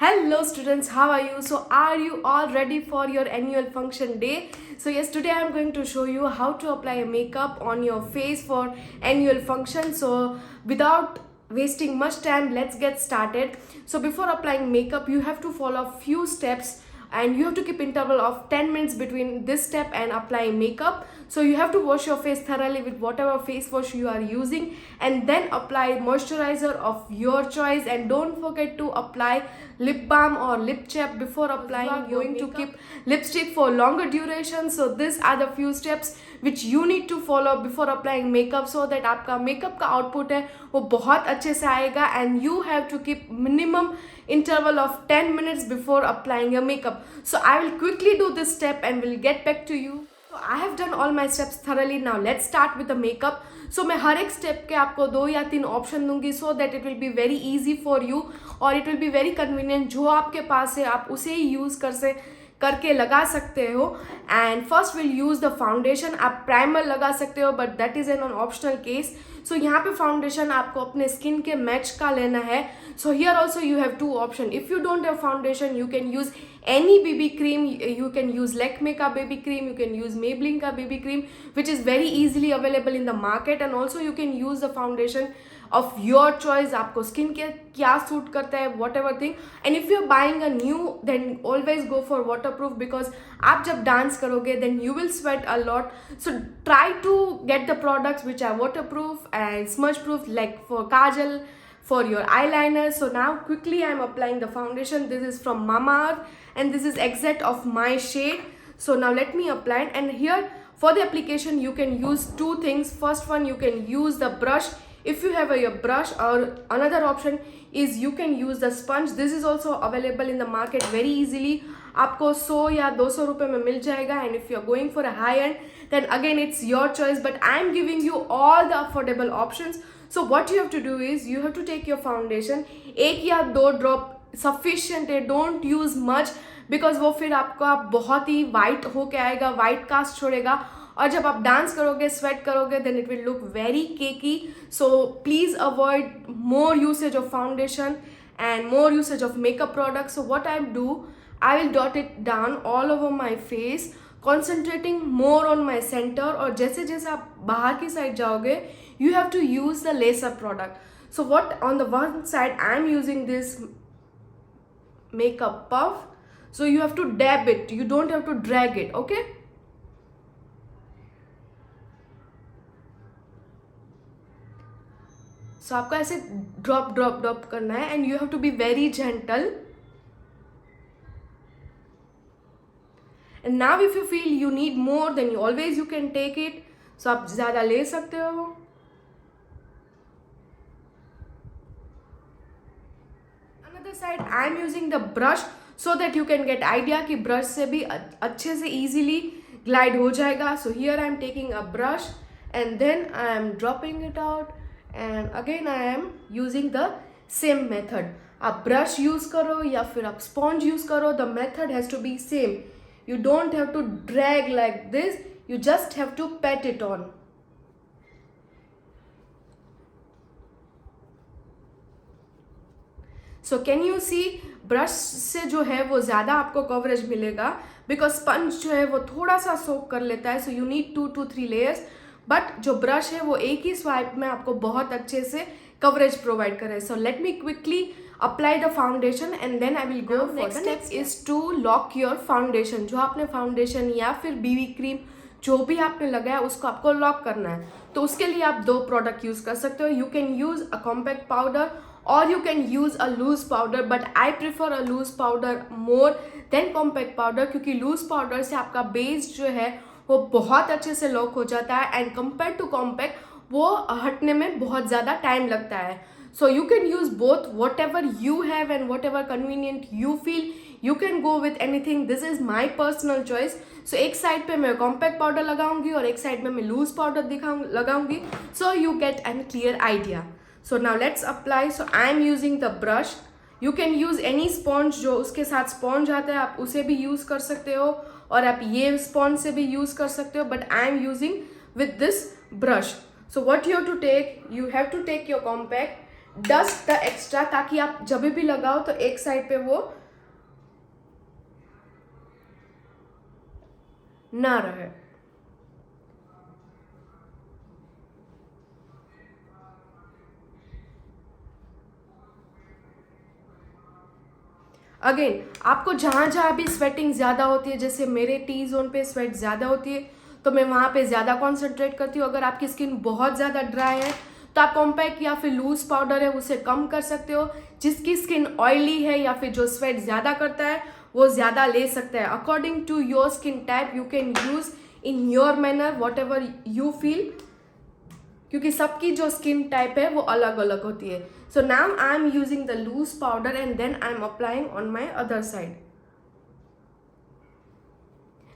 Hello students, how are you? So are you all ready for your annual function day? So yes, today I am going to show you how to apply a makeup on your face for annual function. So without wasting much time, let's get started. So before applying makeup, you have to follow a few steps and you have to keep interval of 10 minutes between this step and applying makeup. So you have to wash your face thoroughly with whatever face wash you are using and then apply moisturizer of your choice, and don't forget to apply lip balm or lip chap before applying. You are going to keep lipstick for longer duration. So these are the few steps which you need to follow before applying makeup so that आपका makeup का output है वो बहुत अच्छे से आएगा. And you have to keep minimum interval of 10 minutes before applying your makeup. So I will quickly do this step and will get back to you. So I have done all my steps thoroughly. Now let's start with the makeup. So मैं हर एक step के आपको 2 या 3 option दूंगी so that it will be very easy for you और it will be very convenient. जो आपके पास है आप उसे ही यूज़ करके लगा सकते हो. And first will use the foundation. आप प्राइमर लगा सकते हो but that is an optional case. So यहाँ पे फाउंडेशन आपको अपने स्किन के मैच का लेना है. So here also you have 2 option. If you don't have foundation you can use any BB cream. You can use Lakme ka baby cream, you can use Maybelline ka baby cream, which is very easily available in the market. And also you can use the foundation of your choice. आपको skin के क्या suit करता है whatever thing. And if you're buying a new, then always go for waterproof, because आप जब dance करोगे then you will sweat a lot. So try to get the products which are waterproof and smudge proof, like for kajal, for your eyeliner. So now quickly I am applying the foundation. This is from Mamaearth and this is exact of my shade. So now let me apply it. And here for the application you can use 2 things. First one, you can use the brush if you have a brush, or another option is you can use the sponge. This is also available in the market very easily. आपको 100 या 200 रुपये में मिल जाएगा. And if you are going for a high end, then again it's your choice, but I am giving you all the affordable options. So what you have to do is you have to take your foundation, 1 या 2 drop sufficient है. Don't use much because वो फिर आपका बहुत ही white होके आएगा, white cast छोड़ेगा, और जब आप डांस करोगे, स्वेट करोगे, then it will look very cakey. So please avoid more usage of foundation and more usage of makeup products. So what I do, I will dot it down all over my face, concentrating more on my center. और जैसे जैसे आप बाहर की side जाओगे, you have to use the lacer product. So what, on the one side I am using this makeup puff. So you have to dab it, you don't have to drag it, okay? So आपको ऐसे drop drop drop करना है and you have to be very gentle. And now if you feel you need more, then you can take it. So आप ज़्यादा ले सकते हो. Another side I am using the brush so that you can get idea कि brush से भी अच्छे से easily glide हो जाएगा. So here I am taking a brush and then I am dropping it out. And again I am using the same method. आप brush use करो या फिर आप sponge use करो, the method has to be same. You don't have to drag like this, you just have to pat it on. So can you see, brush से जो है वो ज़्यादा आपको coverage मिलेगा because sponge जो है वो थोड़ा सा soak कर लेता है. So you need 2 to 3 layers. But जो ब्रश है वो एक ही स्वाइप में आपको बहुत अच्छे से कवरेज प्रोवाइड करे. So let me quickly apply the foundation and then I will go. Next step is to lock your foundation. जो आपने फाउंडेशन या फिर बीबी क्रीम जो भी आपने लगाया उसको आपको लॉक करना है. तो उसके लिए आप 2 प्रोडक्ट यूज़ कर सकते हो. You can use a compact powder और you can use a loose powder, but I prefer a loose powder more than compact powder, क्योंकि loose powder से आपका बेस जो है वो बहुत अच्छे से लॉक हो जाता है एंड कंपेयर टू कॉम्पैक्ट वो हटने में बहुत ज़्यादा टाइम लगता है. So you can use both, whatever you have and whatever convenient you feel, you can go with anything. This is my personal choice. So एक side पे मैं कॉम्पैक्ट पाउडर लगाऊंगी और एक साइड में मैं लूज पाउडर लगाऊंगी. So you get an clear idea. So now let's apply. So I am using the brush. You can use any sponge, जो उसके साथ स्पॉन्ज आता है आप उसे भी यूज़ कर सकते हो, और आप ये स्पॉन्ज से भी यूज़ कर सकते हो, but I am using with this brush. So what you have to take, you have to take your compact dust the extra, ताकि आप जब भी लगाओ तो एक साइड पे वो ना रहे. अगेन आपको जहाँ जहाँ भी स्वेटिंग ज़्यादा होती है, जैसे मेरे टी जोन पे स्वेट ज़्यादा होती है तो मैं वहाँ पे ज़्यादा कॉन्सेंट्रेट करती हूँ. अगर आपकी स्किन बहुत ज़्यादा ड्राई है तो आप कॉम्पैक्ट या फिर लूज पाउडर है उसे कम कर सकते हो. जिसकी स्किन ऑयली है या फिर जो स्वेट ज़्यादा करता है वो ज़्यादा ले सकता है. According to your skin type you can use in your manner whatever you feel, क्योंकि सबकी जो स्किन टाइप है वो अलग अलग होती है. So now I am using the loose powder and then I am applying on my other side.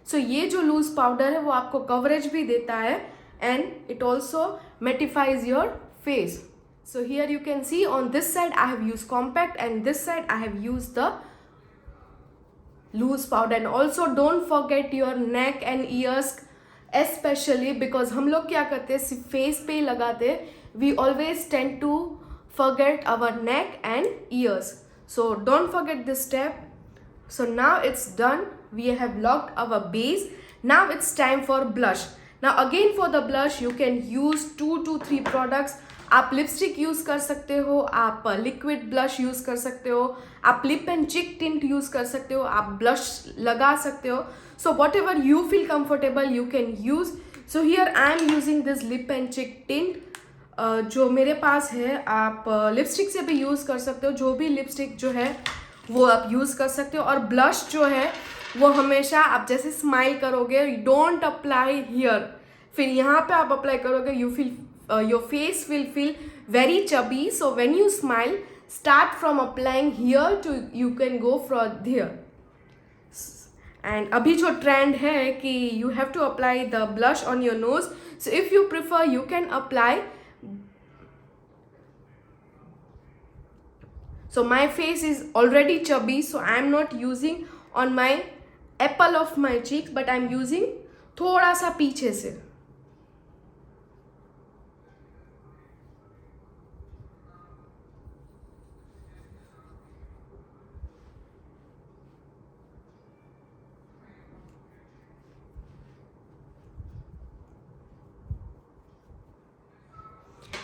So ये जो लूज पाउडर है वो आपको कवरेज भी देता है and it also mattifies your face. So here you can see on this side I have use compact and this side I have use the loose powder. And also don't forget your neck and ears, especially because हम लोग क्या करते हैं सिर्फ face पे ही लगाते, we always tend to forget our neck and ears. So don't forget this step. So now it's done. We have locked our base. Now it's time for blush. Now again for the blush you can use 2 to 3 products. आप lipstick use कर सकते हो, आप liquid blush use कर सकते हो, आप lip and चिक टिंट यूज़ कर सकते हो, आप ब्लश लगा सकते हो. So what ever you feel comfortable you can use. So here I am using this lip and चिक टिंट जो मेरे पास है. आप लिपस्टिक से भी यूज़ कर सकते हो, जो भी लिपस्टिक जो है वो आप यूज़ कर सकते हो. और ब्लश जो है वो हमेशा आप जैसे स्माइल करोगे डोंट अप्लाई हियर, फिर यहाँ पे आप अप्लाई करोगे you feel your face will feel very chubby. So when you smile start from applying here to you can go from here. And अभी जो ट्रेंड है कि you have to apply the blush on your nose. So if you prefer you can apply. So my face is already chubby, so I am not using on my apple of my cheeks, but I am using थोड़ा सा पीछे से.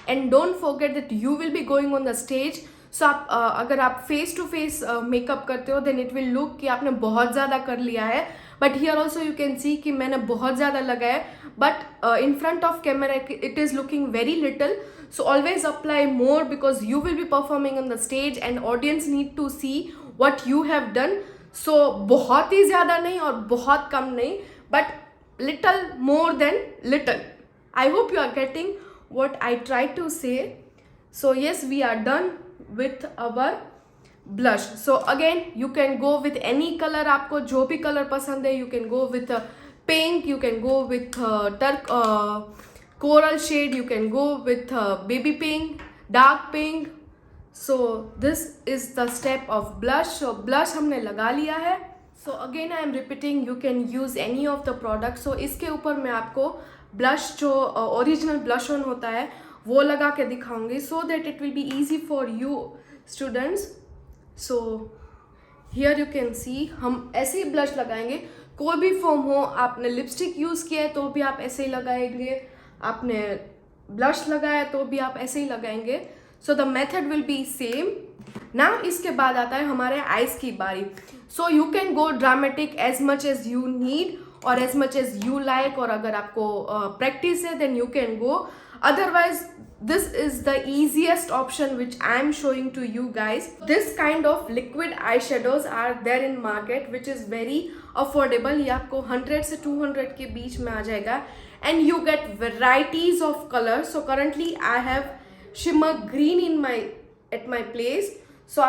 And don't forget that you will be going on the stage. सो आप अगर आप face to face makeup करते हो then it will look कि आपने बहुत ज़्यादा कर लिया है. But here also you can see कि मैंने बहुत ज़्यादा लगाया है, but in front of camera it is looking very little. So always apply more because you will be performing on the stage and audience need to see what you have done. So बहुत ही ज़्यादा नहीं और बहुत कम नहीं, but little more than little. I hope you are getting what I try to say. So yes, we are done with our blush. So again you can go with any color, आपको जो भी color पसंद है you can go with pink, you can go with coral shade, you can go with baby pink, dark pink. So this is the step of blush. So blush हमने लगा लिया है. So again I am repeating, you can use any of the product. So इसके ऊपर मैं आपको blush जो original blush on होता है वो लगा के दिखाऊंगी so that it will be easy for you students. So here you can see हम ऐसे ही blush लगाएंगे. कोई भी फॉर्म हो, आपने लिपस्टिक यूज़ किया है तो भी आप ऐसे ही लगाएंगे, आपने ब्लश लगाया तो भी आप ऐसे ही लगाएंगे. So the method will be same. Now इसके बाद आता है हमारे आइज़ की बारी. So you can go dramatic as much as you need or as much as you like, और अगर आपको प्रैक्टिस है then you can go. Otherwise, this is the easiest option which I am showing to you guys. This kind of liquid eyeshadows are there in market which is very affordable. ये आपको 100 से 200 के बीच में आ जाएगा and you get varieties of colors. So currently I have shimmer green in at my place. So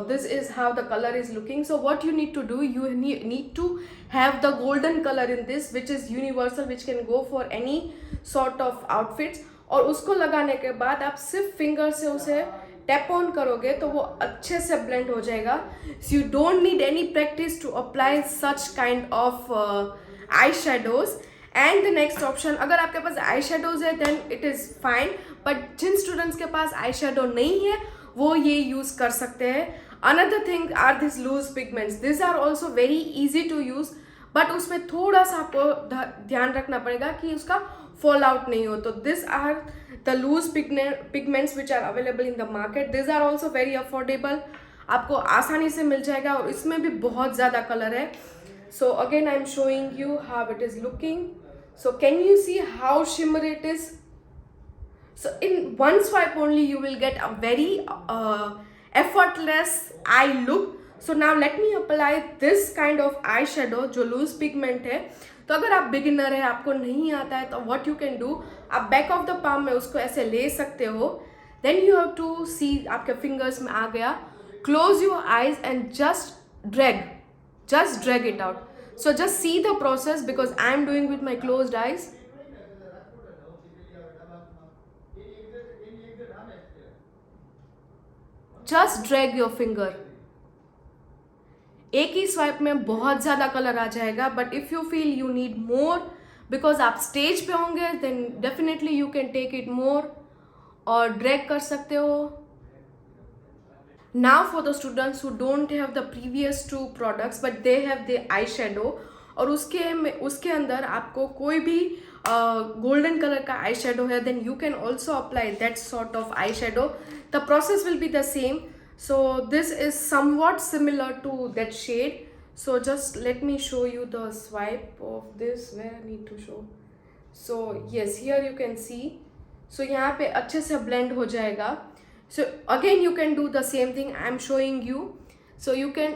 this is how the color is looking. So what you need to do, you need to have the golden color in this which is universal, which can go for any sort of outfits. और उसको लगाने के बाद आप सिर्फ finger से उसे tap on करोगे तो वो अच्छे से ब्लेंड हो जाएगा. So you don't need any practice to apply such kind of eye shadows. And the next option, अगर आपके पास आई शेडोज है then it is fine, but जिन स्टूडेंट्स के पास आई शेडो नहीं है वो ये यूज़ कर सकते हैं. Another thing are this loose pigments. This are also very easy to use, but उसमें थोड़ा सा आपको ध्यान रखना पड़ेगा कि उसका फॉल आउट नहीं हो. तो this are the loose pigments which are available in the market. This are also very affordable, आपको आसानी से मिल जाएगा और इसमें भी बहुत ज़्यादा कलर है. So again I am showing you how it is looking. So can you see how shimmer it is? So in one swipe only you will get a very effortless eye look. So now let me apply this kind of eyeshadow जो loose pigment है. तो अगर आप beginner है, आपको नहीं आता है, तो what you can do, आप बैक ऑफ द palm में उसको ऐसे ले सकते हो. Then you have to see, आपके फिंगर्स में आ गया. Close your eyes and just drag it out. So just see the process because I am doing with my closed eyes. Just drag your finger. एक ही swipe में बहुत ज़्यादा colour आ जाएगा, but if you feel you need more because आप stage पे होंगे then definitely you can take it more और ड्रैग कर सकते हो. Now for the students who don't have the previous two products but they have the eyeshadow और उसके अंदर आपको कोई भी golden color का eyeshadow है, then you can also apply that sort of eyeshadow. The process will be the same. So this is somewhat similar to that shade. So just let me show you the swipe of this where I need to show. So yes, here you can see. So यहाँ पे अच्छे से blend हो जाएगा. So again you can do the same thing I am showing you. So you can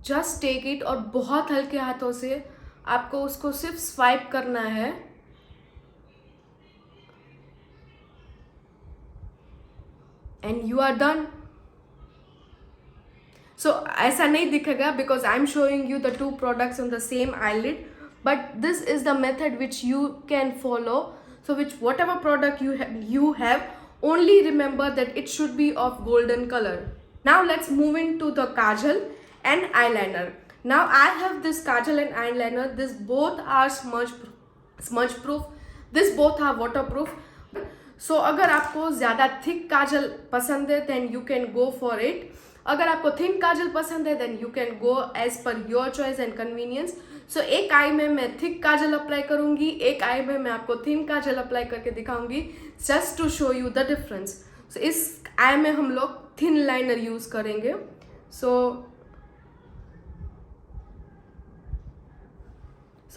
just take it और बहुत हल्के हाथों से आपको उसको सिर्फ स्वाइप करना है. And you are done. So ऐसा नहीं दिखेगा because I am showing you the two products on the same eyelid, but this is the method which you can follow. So which whatever product you have, only remember that it should be of golden color. Now let's move into the kajal and eyeliner. Now I have this kajal and eyeliner. This both are smudge proof. This both are waterproof. So अगर आपको ज़्यादा thick काजल पसंद है then you can go for it. अगर आपको thin काजल पसंद है then you can go as per your choice and convenience. So एक आई में मैं थिक काजल अप्लाई करूँगी, एक आई में मैं आपको थिन काजल अप्लाई करके दिखाऊंगी just to show you the difference. So इस आई में हम लोग थिन लाइनर यूज़ करेंगे. So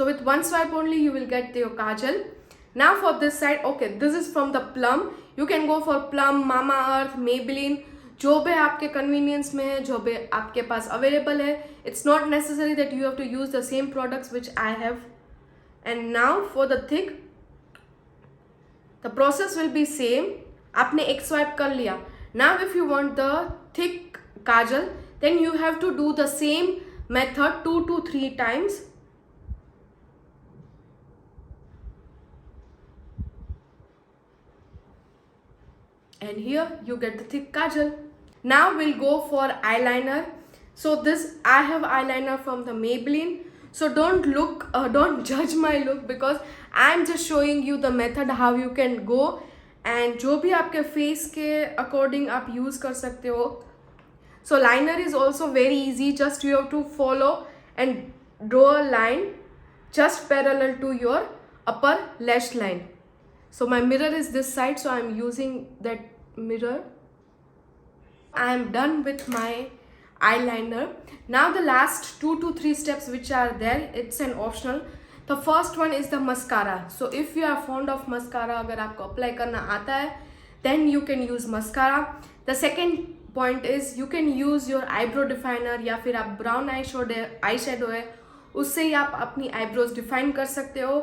with one swipe only you will get your kajal. Now for this side, okay, this is from the Plum. You can go for Plum, Mamaearth, Maybelline, जो भी आपके convenience में है, जो भी आपके पास अवेलेबल है. It's not necessary that you have to use the same products which I have. And now for the thick, the process will be same. आपने एक स्वाइप कर लिया. Now if you want the thick kajal then you have to do the same method 2 to 3 times. And here you get the thick kajal. Now we'll go for eyeliner. So this I have eyeliner from the Maybelline. So don't judge my look because I'm just showing you the method how you can go. And जो भी आपके face के according आप use कर सकते हो. So liner is also very easy. Just you have to follow and draw a line just parallel to your upper lash line. So my mirror is this side, so I'm using that mirror. I am done with my eyeliner. Now the last 2 to 3 steps which are there, it's an optional. The first one is the mascara. So if you are fond of mascara, अगर आपको apply करना आता है then you can use mascara. The second point is you can use your eyebrow definer या फिर आप brown eyeshadow है उससे ही आप अपनी eyebrows define कर सकते हो.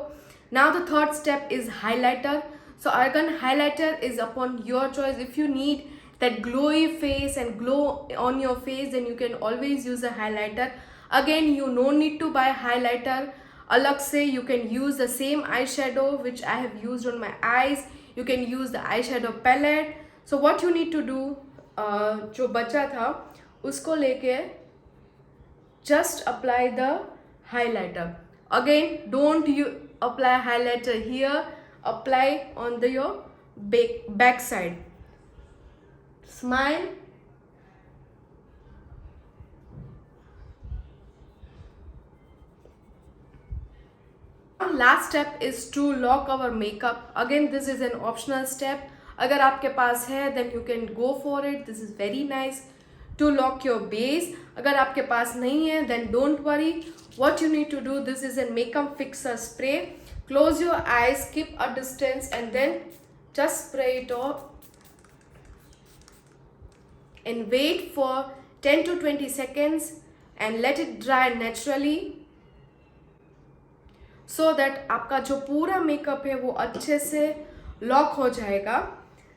Now the third step is highlighter. So again highlighter is upon your choice. If you need that glowy face and glow on your face then you can always use a highlighter. Again you no need to buy highlighter अलग से. You can use the same eyeshadow which I have used on my eyes. You can use the eyeshadow palette. So what you need to do, जो बचा था उसको लेके just apply the highlighter. Again, don't you apply highlighter here, apply on your back side. Smile. Last step is to lock our makeup. Again, this is an optional step. अगर आपके पास है then you can go for it. This is very nice to lock your base. अगर आपके पास नहीं है then don't worry. What you need to do, this is a makeup fixer spray. Close your eyes, keep a distance, and then just spray it off and wait for 10 to 20 seconds and let it dry naturally, so that आपका जो पूरा makeup है वो अच्छे से lock हो जाएगा.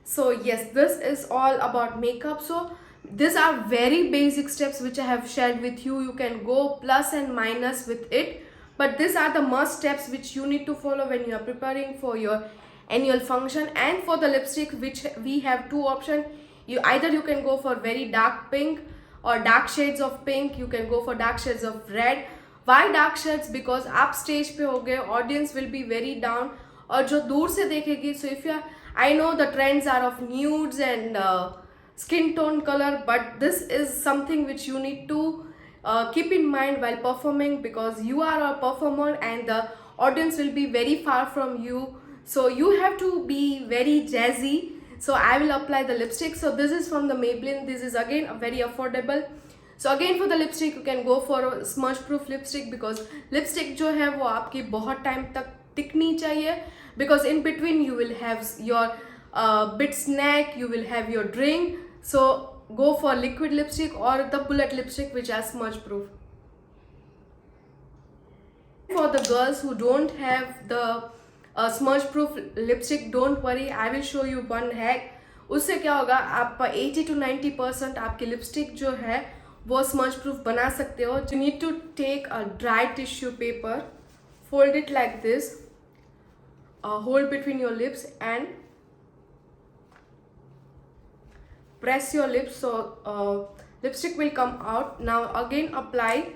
So yes, this is all about makeup. So these are very basic steps which I have shared with you. You can go plus and minus with it, but these are the must steps which you need to follow when you are preparing for your annual function. And for the lipstick, which we have two options. Either you can go for very dark pink or dark shades of pink. You can go for dark shades of red. Why dark shades? Because आप stage पे हो गए, audience will be very down, और जो दूर से देखेगी. So if you I know the trends are of nudes and skin tone color, but this is something which you need to keep in mind while performing, because you are a performer and the audience will be very far from you, so you have to be very jazzy. So I will apply the lipstick. So this is from the Maybelline. This is again very affordable. So again for the lipstick you can go for a smudge proof lipstick, because lipstick जो है वो आपकी बहुत time तक टिकनी चाहिए, because in between you will have your bit snack, you will have your drink. So go for liquid lipstick or the bullet lipstick which are smudge proof. For the girls who don't have the smudge proof lipstick, don't worry, I will show you one hack. उससे क्या होगा, आप 80 to 90% आपकी lipstick जो है वो smudge proof बना सकते हो. You need to take a dry tissue paper, fold it like this, hold between your lips and press your lips, so lipstick will come out. Now again apply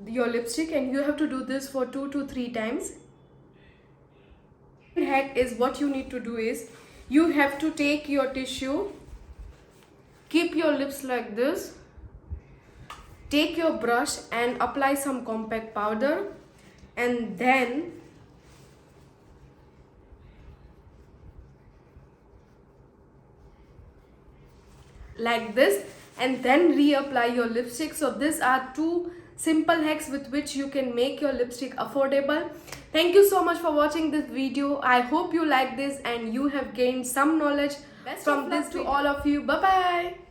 your lipstick, and you have to do this for 2 to 3 times. Hack is, what you need to do is, you have to take your tissue, keep your lips like this, take your brush and apply some compact powder, and then like this, and then reapply your lipstick. So these are two simple hacks with which you can make your lipstick affordable. Thank you so much for watching this video. I hope you like this and you have gained some knowledge from this. To all of you, bye bye.